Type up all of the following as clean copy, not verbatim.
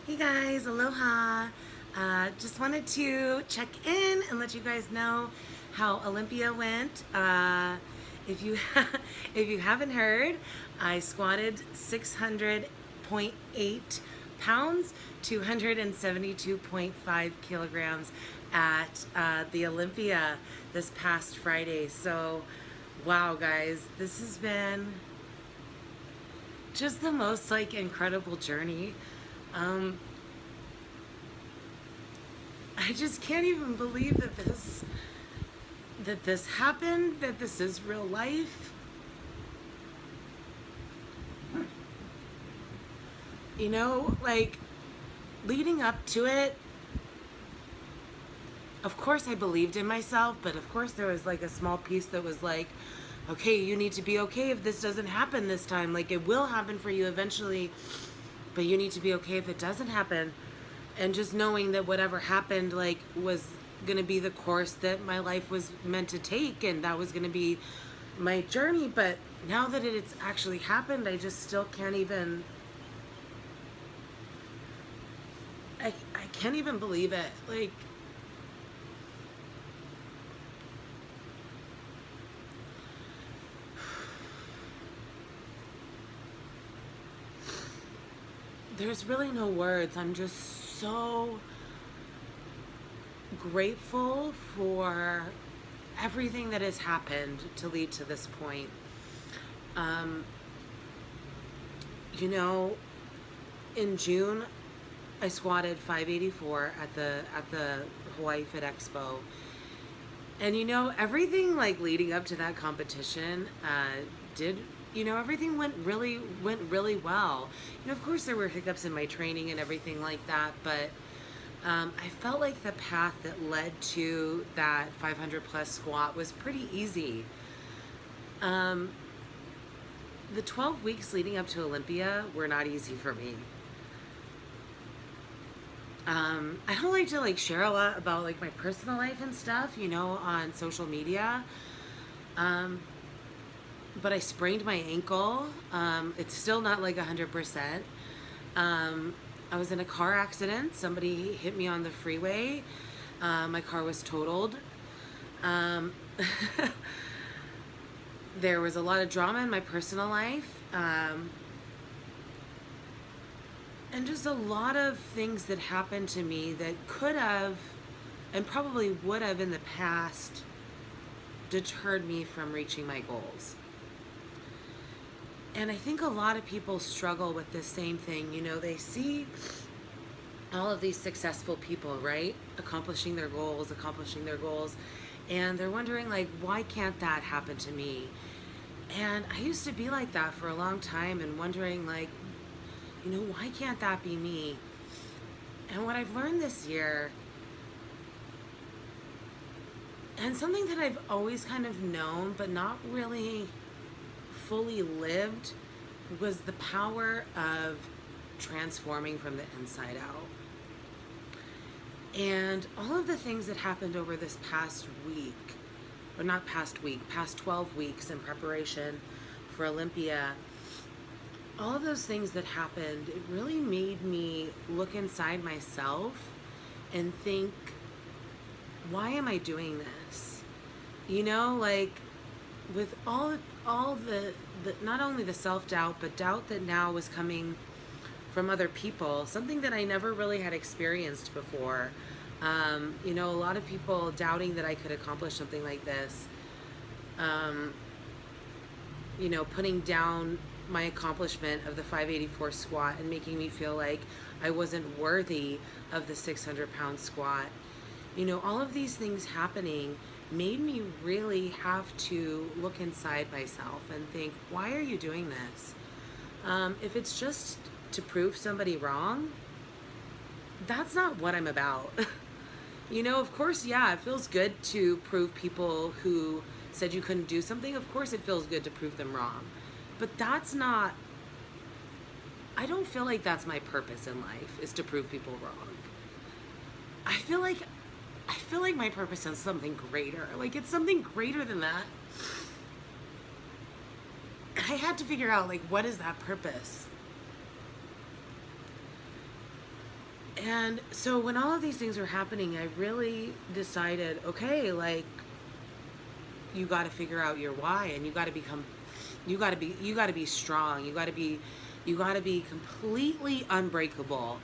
Hey guys, aloha. Just wanted to check in and let you guys know how Olympia went. If you if you haven't heard, I squatted 600.8 pounds, 272.5 kilograms at the Olympia this past Friday. So, wow, guys, this has been just the most incredible journey. Um, I just can't even believe that this happened, that this is real life. You know, leading up to it, of course I believed in myself, but of course there was a small piece that was like, okay, you need to be okay if this doesn't happen this time. Like, it will happen for you eventually, but you need to be okay if it doesn't happen. And just knowing that whatever happened was going to be the course that my life was meant to take, and that was going to be my journey. But now that it's actually happened, I just still can't even I can't even believe it. There's really no words. I'm just so grateful for everything that has happened to lead to this point. Um, you know, in June, I squatted 584 at the Hawaii Fit Expo, and everything leading up to that competition did. Everything went really well. Of course, there were hiccups in my training and everything like that, but I felt like the path that led to that 500 plus squat was pretty easy. Um, the 12 weeks leading up to Olympia were not easy for me. I don't like to share a lot about my personal life and stuff, on social media. Um, but I sprained my ankle. It's still not 100%. I was in a car accident. Somebody hit me on the freeway. My car was totaled. Um, there was a lot of drama in my personal life. And just a lot of things that happened to me that could have and probably would have in the past deterred me from reaching my goals. And I think a lot of people struggle with this same thing. They see all of these successful people, right? Accomplishing their goals. And they're wondering, why can't that happen to me? And I used to be like that for a long time and wondering, why can't that be me? And what I've learned this year, and something that I've always kind of known but not really fully lived, was the power of transforming from the inside out. And all of the things that happened over this past week, or not past week, past 12 weeks in preparation for Olympia, all of those things that happened, it really made me look inside myself and think, why am I doing this? With all the not only the self-doubt, but doubt that now was coming from other people, something that I never really had experienced before. A lot of people doubting that I could accomplish something like this. Putting down my accomplishment of the 584 squat and making me feel like I wasn't worthy of the 600-pound squat. All of these things happening made me really have to look inside myself and think, why are you doing this? If it's just to prove somebody wrong, that's not what I'm about. Of course, yeah, it feels good to prove people who said you couldn't do something. Of course, it feels good to prove them wrong. But that's not, I don't feel like that's my purpose in life, is to prove people wrong. I feel like my purpose is something greater. It's something greater than that. I had to figure out, what is that purpose? And so when all of these things were happening, I really decided, okay, like, you got to figure out your why, and you got to be strong. You got to be completely unbreakable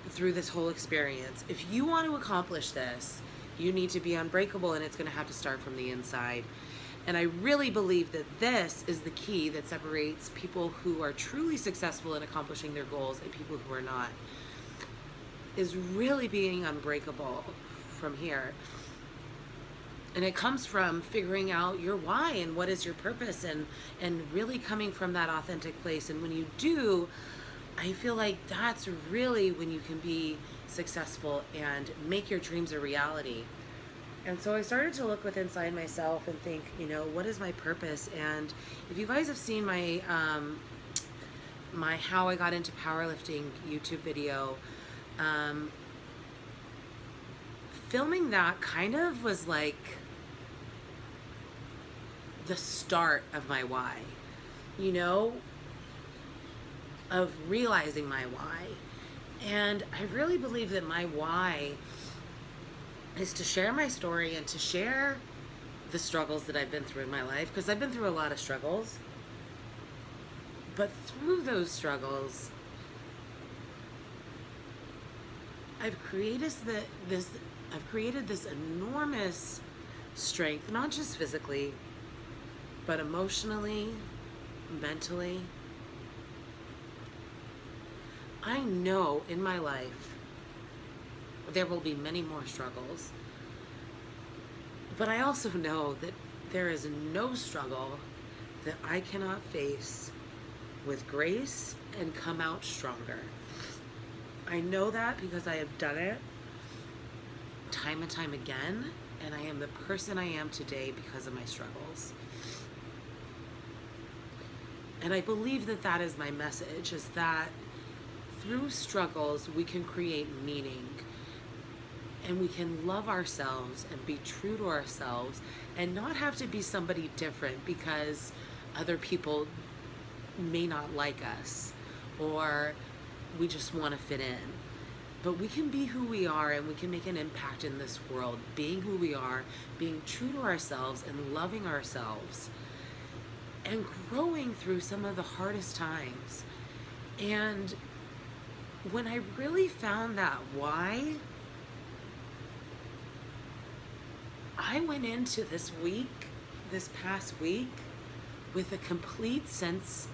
through this whole experience. If you want to accomplish this, you need to be unbreakable, and it's going to have to start from the inside. And I really believe that this is the key that separates people who are truly successful in accomplishing their goals and people who are not, is really being unbreakable from here. And it comes from figuring out your why and what is your purpose, and really coming from that authentic place. And when you do, I feel like that's really when you can be successful and make your dreams a reality. And so I started to look within inside myself and think, you know, what is my purpose? And if you guys have seen my my How I Got Into Powerlifting YouTube video, filming that kind of was like the start of my why, you know, of realizing my why. And I really believe that my why is to share my story and to share the struggles that I've been through in my life, because I've been through a lot of struggles. But through those struggles, I've created this enormous strength, not just physically, but emotionally, mentally. I know in my life there will be many more struggles, but I also know that there is no struggle that I cannot face with grace and come out stronger. I know that because I have done it time and time again, and I am the person I am today because of my struggles. And I believe that that is my message, is that through struggles we can create meaning, and we can love ourselves and be true to ourselves and not have to be somebody different because other people may not like us or we just want to fit in. But we can be who we are, and we can make an impact in this world, being who we are, being true to ourselves and loving ourselves and growing through some of the hardest times. And when I really found that why, I went into this past week, with a complete sense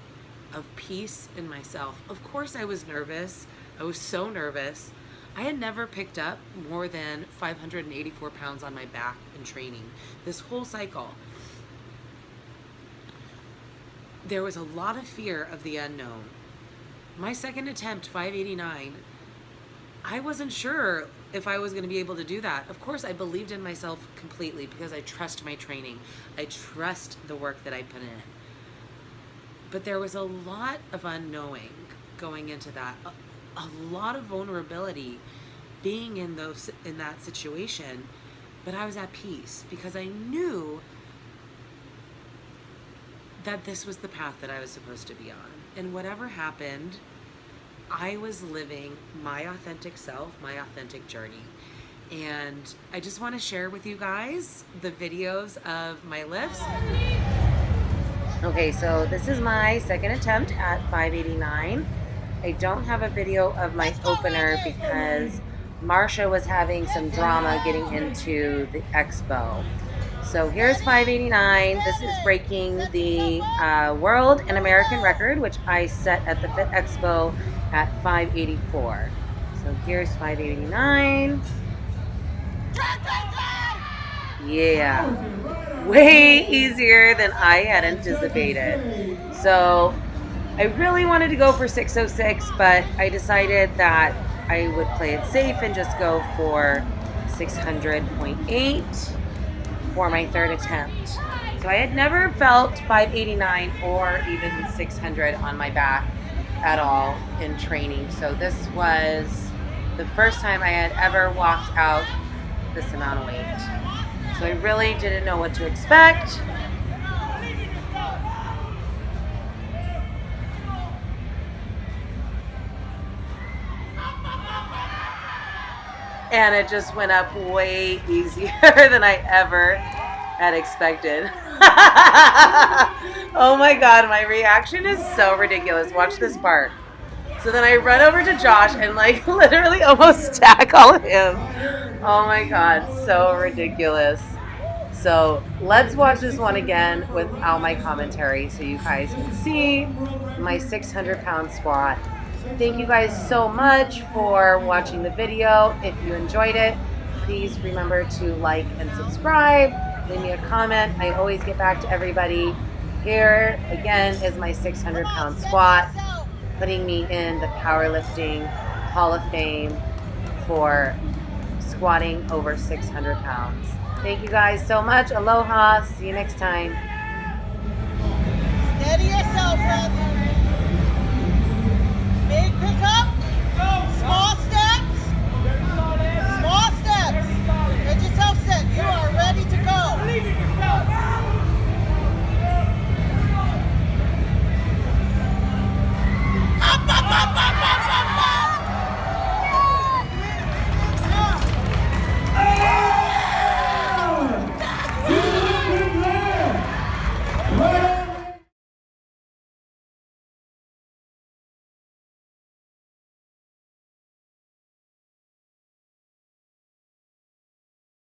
of peace in myself. Of course I was nervous. I was so nervous. I had never picked up more than 584 pounds on my back in training this whole cycle. There was a lot of fear of the unknown. My second attempt, 589, I wasn't sure if I was going to be able to do that. Of course, I believed in myself completely because I trust my training. I trust the work that I put in. But there was a lot of unknowing going into that, a lot of vulnerability being in that situation. But I was at peace because I knew that this was the path that I was supposed to be on. And whatever happened, I was living my authentic self, my authentic journey. And I just want to share with you guys the videos of my lifts. Okay, so this is my second attempt at 589. I don't have a video of my opener because Marsha was having some drama getting into the expo. So here's 589. This is breaking the world and American record, which I set at the Fit Expo at 584. So here's 589. Yeah, way easier than I had anticipated. So I really wanted to go for 606, but I decided that I would play it safe and just go for 600.8 for my third attempt. So I had never felt 589 or even 600 on my back at all in training. So this was the first time I had ever walked out this amount of weight. So I really didn't know what to expect. And it just went up way easier than I ever had expected. Oh my God, my reaction is so ridiculous. Watch this part. So then I run over to Josh and like literally almost tackle him. Oh my God, so ridiculous. So let's watch this one again without my commentary so you guys can see my 600-pound squat. Thank you guys so much for watching the video. If you enjoyed it, please remember to like and subscribe. Leave me a comment. I always get back to everybody. Here again is my 600-pound squat, putting me in the powerlifting Hall of Fame for squatting over 600 pounds. Thank you guys so much. Aloha. See you next time. Steady yourself, brother.